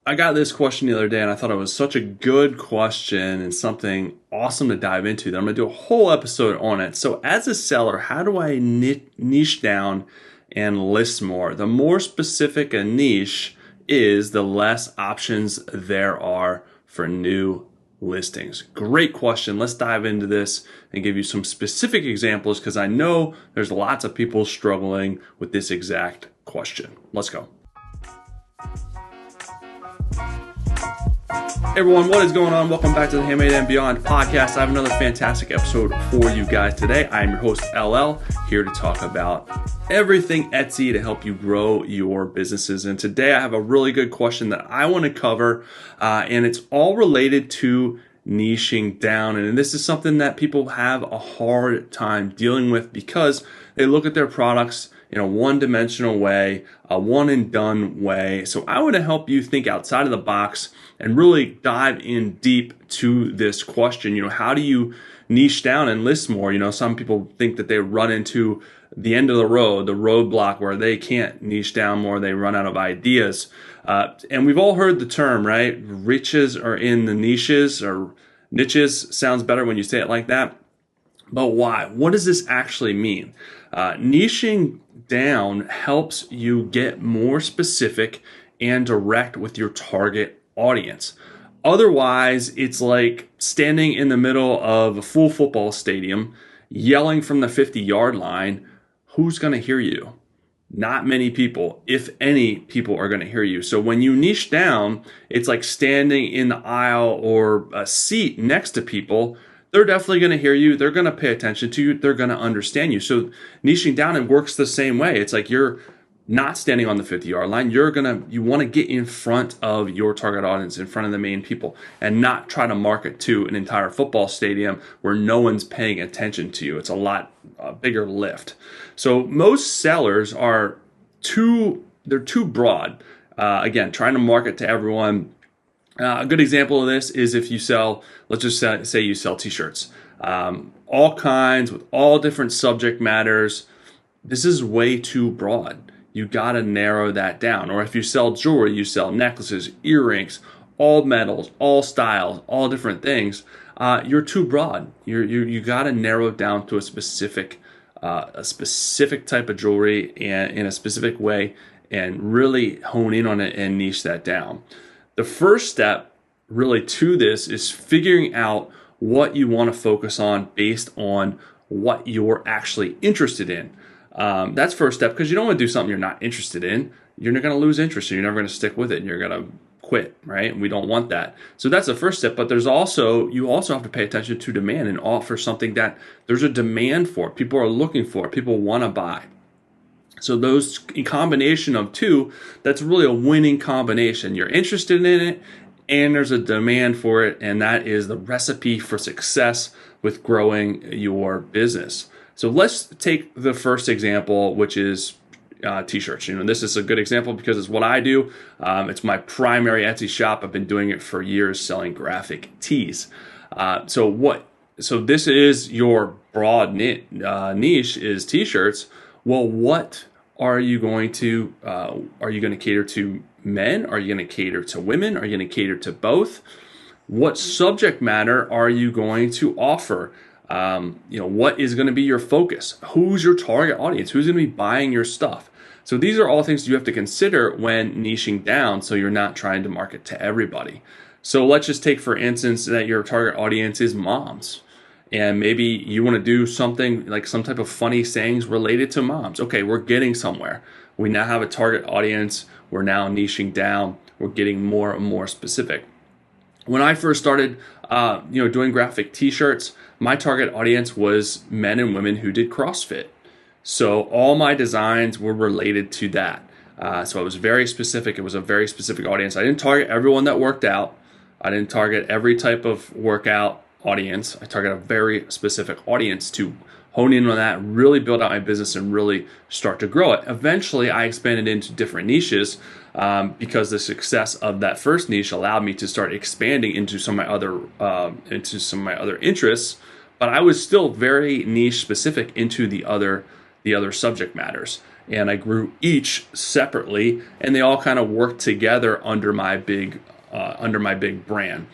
I got this question the other day and I thought it was such a good question and something awesome to dive into that I'm going to do a whole episode on it. So as a seller, how do I niche down and list more? The more specific a niche is, the less options there are for new listings. Great question. Let's dive into this and give you some specific examples because I know there's lots of people struggling with this exact question. Let's go. Hey everyone, what is going on? Welcome back to the Handmade and Beyond podcast. I have another fantastic episode for you guys today. I am your host, LL, here to talk about everything Etsy to help you grow your businesses. And today I have a really good question that I want to cover, and it's all related to niching down. And this is something that people have a hard time dealing with because they look at their products in a one-dimensional way, a one-and-done way. So I want to help you think outside of the box and really dive in deep to this question. How do you niche down and list more? Some people think that they run into the end of the roadblock where they can't niche down more, they run out of ideas. And we've all heard the term, right? Riches are in the niches, or niches sounds better when you say it like that. But why? What does this actually mean? Niching down helps you get more specific and direct with your target audience. Otherwise, it's like standing in the middle of a full football stadium, yelling from the 50-yard line. Who's going to hear you? Not many people, if any people, are going to hear you. So when you niche down, it's like standing in the aisle or a seat next to people. They're definitely going to hear you. They're going to pay attention to you. They're going to understand you. So niching down, it works the same way. It's like you're not standing on the 50-yard line. You want to get in front of your target audience, in front of the main people, and not try to market to an entire football stadium where no one's paying attention to you. It's a bigger lift. So most sellers are too broad. Again, trying to market to everyone. A good example of this is if you sell, let's just say you sell t-shirts, all kinds with all different subject matters. This is way too broad. You got to narrow that down. Or if you sell jewelry, you sell necklaces, earrings, all metals, all styles, all different things. You're too broad. You got to narrow it down to a specific type of jewelry and in a specific way, and really hone in on it and niche that down. The first step really to this is figuring out what you want to focus on based on what you're actually interested in. That's first step, because you don't want to do something you're not interested in. You're not going to lose interest, and you're never going to stick with it, and you're going to quit, right? We don't want that. So that's the first step, but you also have to pay attention to demand and offer something that there's a demand for. People are looking for, people want to buy. So those, in combination of two, that's really a winning combination. You're interested in it and there's a demand for it, and that is the recipe for success with growing your business. So let's take the first example, which is t-shirts. This is a good example because it's what I do. It's my primary Etsy shop. I've been doing it for years, selling graphic tees. So this is your broad niche is t-shirts. Well, what are you going to cater to men? Are you going to cater to women? Are you going to cater to both? What subject matter are you going to offer? What is going to be your focus? Who's your target audience? Who's going to be buying your stuff? So these are all things you have to consider when niching down, so you're not trying to market to everybody. So let's just take, for instance, that your target audience is moms. And maybe you want to do something like some type of funny sayings related to moms. Okay, we're getting somewhere. We now have a target audience. We're now niching down. We're getting more and more specific. When I first started, doing graphic t-shirts, my target audience was men and women who did CrossFit. So all my designs were related to that. So I was very specific. It was a very specific audience. I didn't target everyone that worked out. I didn't target every type of workout audience. I target a very specific audience to hone in on that, really build out my business, and really start to grow it. Eventually, I expanded into different niches because the success of that first niche allowed me to start expanding into some of my other interests. But I was still very niche specific into the other subject matters. and I grew each separately, and they all kind of worked together under my big brand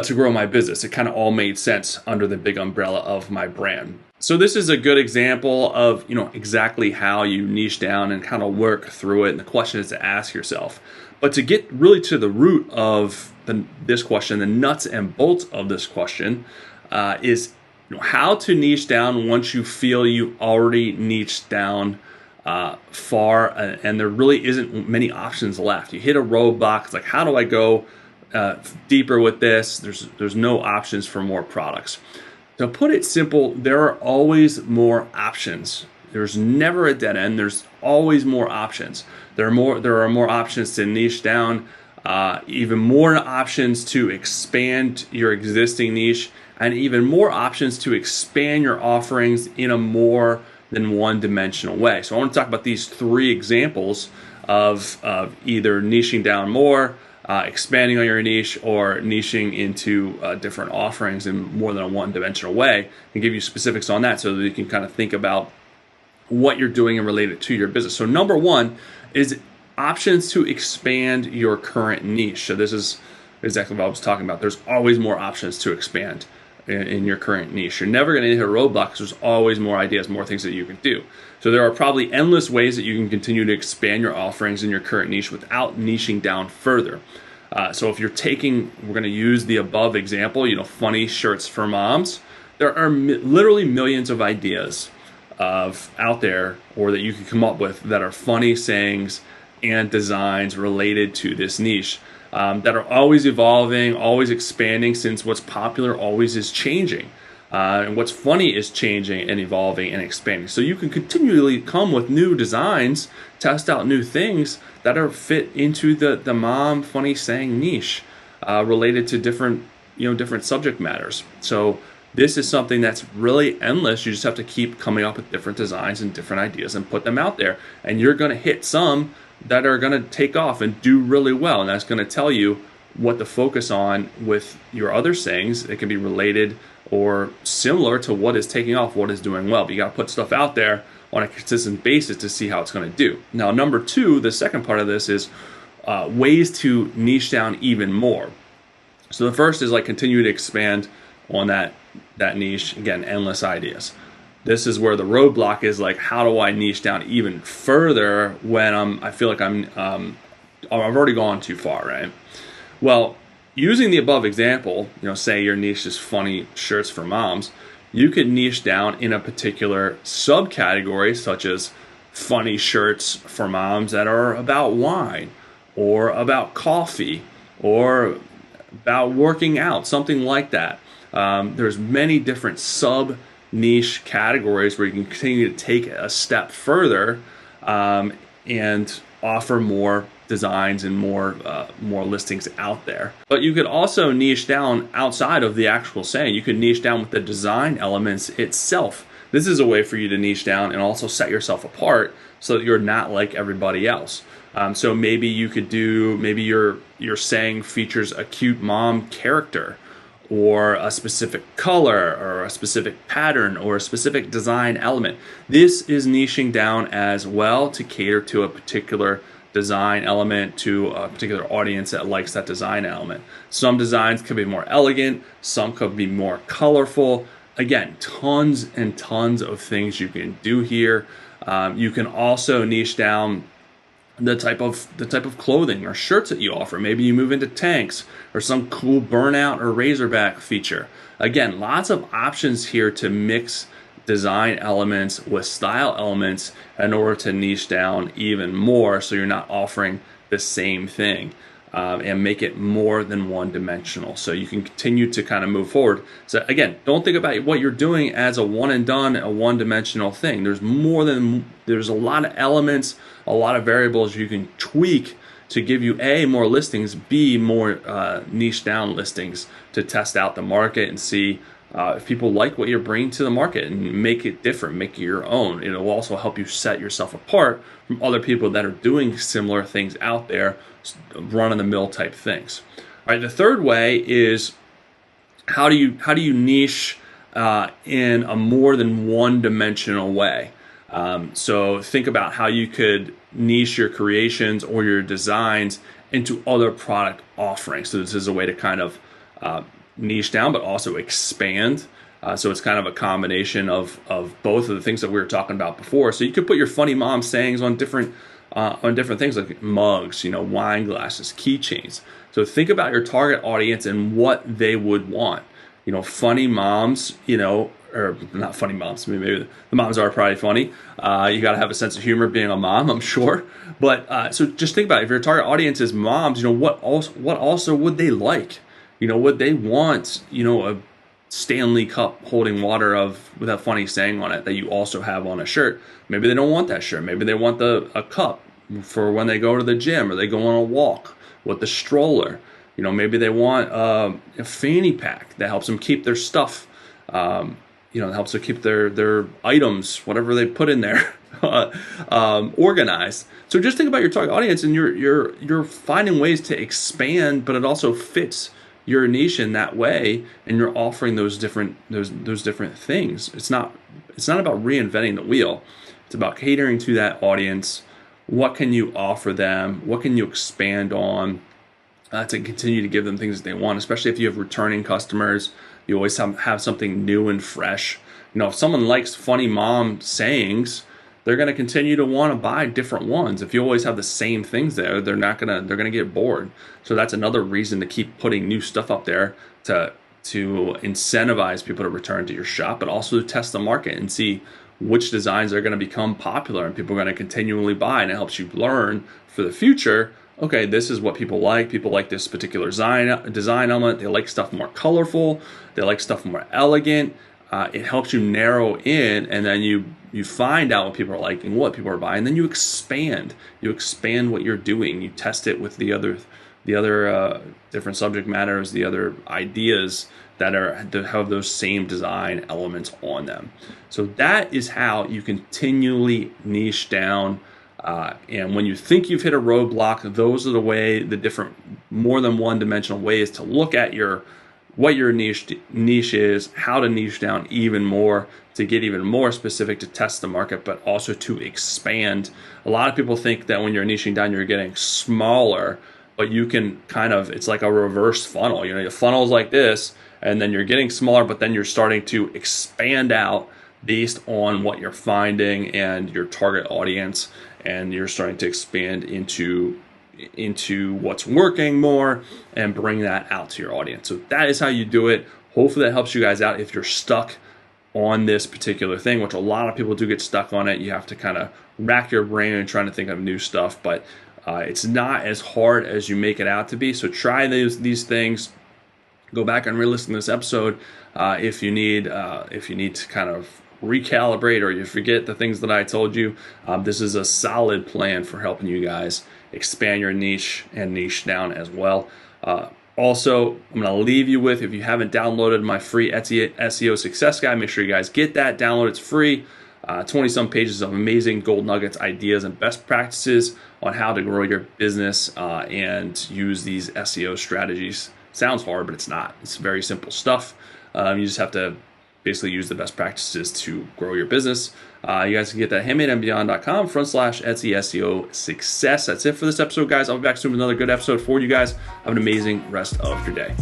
to grow my business. It kind of all made sense under the big umbrella of my brand. So this is a good example of, exactly how you niche down and kind of work through it. And the question is to ask yourself. But to get really to the root of this question, the nuts and bolts of this question, is how to niche down once you feel you already niched down far, and there really isn't many options left. You hit a roadblock. It's like, how do I go deeper with this? There's no options for more products. To put it simple, there are always more options. There's never a dead end. There's always more options. There are more options to niche down, even more options to expand your existing niche, and even more options to expand your offerings in a more than one-dimensional way. So I want to talk about these 3 examples of either niching down more, expanding on your niche, or niching into different offerings in more than a one-dimensional way, and give you specifics on that so that you can kind of think about what you're doing and relate it to your business. So number 1 is options to expand your current niche. So this is exactly what I was talking about. There's always more options to expand in your current niche. You're never going to hit a roadblock because there's always more ideas, more things that you can do. So there are probably endless ways that you can continue to expand your offerings in your current niche without niching down further. So if you're we're going to use the above example, funny shirts for moms. There are literally millions of ideas out there, or that you can come up with, that are funny sayings and designs related to this niche, that are always evolving, always expanding, since what's popular always is changing. And what's funny is changing and evolving and expanding. So you can continually come with new designs, test out new things that are fit into the mom funny saying niche, related to different subject matters. So this is something that's really endless. You just have to keep coming up with different designs and different ideas and put them out there. And you're going to hit some that are going to take off and do really well. And that's going to tell you what to focus on with your other sayings. It can be related or similar to what is taking off, what is doing well. But you got to put stuff out there on a consistent basis to see how it's going to do. Now, number 2, the second part of this is ways to niche down even more. So the first is continue to expand on that niche. Again, endless ideas. This is where the roadblock is, how do I niche down even further when I feel like I've already gone too far, right? Well, using the above example, say your niche is funny shirts for moms, you could niche down in a particular subcategory, such as funny shirts for moms that are about wine, or about coffee, or about working out, something like that. There's many different sub-niche categories where you can continue to take a step further and offer more designs and more listings out there. But you could also niche down outside of the actual saying. You could niche down with the design elements itself. This is a way for you to niche down and also set yourself apart so that you're not like everybody else. So maybe you could maybe your saying features a cute mom character, or a specific color, or a specific pattern, or a specific design element. This is niching down as well to cater to a particular design element, to a particular audience that likes that design element. Some designs could be more elegant, some could be more colorful. Again, tons and tons of things you can do here. You can also niche down the type of clothing or shirts that you offer. Maybe you move into tanks or some cool burnout or razorback feature. Again, lots of options here to mix design elements with style elements in order to niche down even more, so you're not offering the same thing, and make it more than one dimensional, so you can continue to kind of move forward. So again, don't think about what you're doing as a one and done, a one dimensional thing. There's a lot of elements, a lot of variables you can tweak to give you A, more listings, B, more niche down listings to test out the market and see if people like what you're bringing to the market, and make it different, make it your own. It will also help you set yourself apart from other people that are doing similar things out there, run-of-the-mill type things. All right, the third way is how do you niche in a more than one-dimensional way. So think about how you could niche your creations or your designs into other product offerings. So this is a way to kind of niche down, but also expand. So it's kind of a combination of both of the things that we were talking about before. So you could put your funny mom sayings on different things like mugs, wine glasses, keychains. So think about your target audience and what they would want. Funny moms, or not funny moms. Maybe the moms are probably funny. You got to have a sense of humor being a mom, I'm sure. But so just think about it. If your target audience is moms, what also would they like? Would they want, a Stanley cup holding water with a funny saying on it that you also have on a shirt? Maybe they don't want that shirt. Maybe they want a cup for when they go to the gym or they go on a walk with the stroller. Maybe they want a fanny pack that helps them keep their stuff. It helps them keep their items, whatever they put in there, organized. So just think about your target audience, and you're finding ways to expand, but it also fits your niche in that way, and you're offering those different things. It's not about reinventing the wheel. It's about catering to that audience. What can you offer them? What can you expand on to continue to give them things that they want, especially if you have returning customers. You always have something new and fresh. If someone likes funny mom sayings, they're going to continue to want to buy different ones. If you always have the same things there, they're going to get bored. So that's another reason to keep putting new stuff up there to incentivize people to return to your shop, but also to test the market and see which designs are going to become popular and people are going to continually buy. And it helps you learn for the future. Okay, this is what people like. People like this particular design element. They like stuff more colorful. They like stuff more elegant. It helps you narrow in, and then you find out what people are liking, what people are buying. Then you expand. You expand what you're doing. You test it with the other different subject matters, the other ideas that have those same design elements on them. So that is how you continually niche down. And when you think you've hit a roadblock, those are the different, more than one-dimensional ways to look at what your niche is, how to niche down even more, to get even more specific, to test the market, but also to expand. A lot of people think that when you're niching down, you're getting smaller, but you can it's like a reverse funnel. Your funnel is like this, and then you're getting smaller, but then you're starting to expand out based on what you're finding and your target audience, and you're starting to expand into what's working more and bring that out to your audience. So that is how you do it. Hopefully that helps you guys out if you're stuck on this particular thing, which a lot of people do get stuck on it. You have to kind of rack your brain and trying to think of new stuff, but it's not as hard as you make it out to be. So try these things. Go back and re-listen to this episode if you need to kind of recalibrate or you forget the things that I told you. This is a solid plan for helping you guys expand your niche and niche down as well. Also, I'm going to leave you with, if you haven't downloaded my free Etsy SEO Success Guide, make sure you guys get that. Download, it's free. 20-some pages of amazing gold nuggets, ideas, and best practices on how to grow your business and use these SEO strategies. Sounds hard, but it's not. It's very simple stuff. You just have to basically use the best practices to grow your business. You guys can get that at handmadeandbeyond.com/Etsy SEO Success. That's it for this episode, guys. I'll be back soon with another good episode for you guys. Have an amazing rest of your day.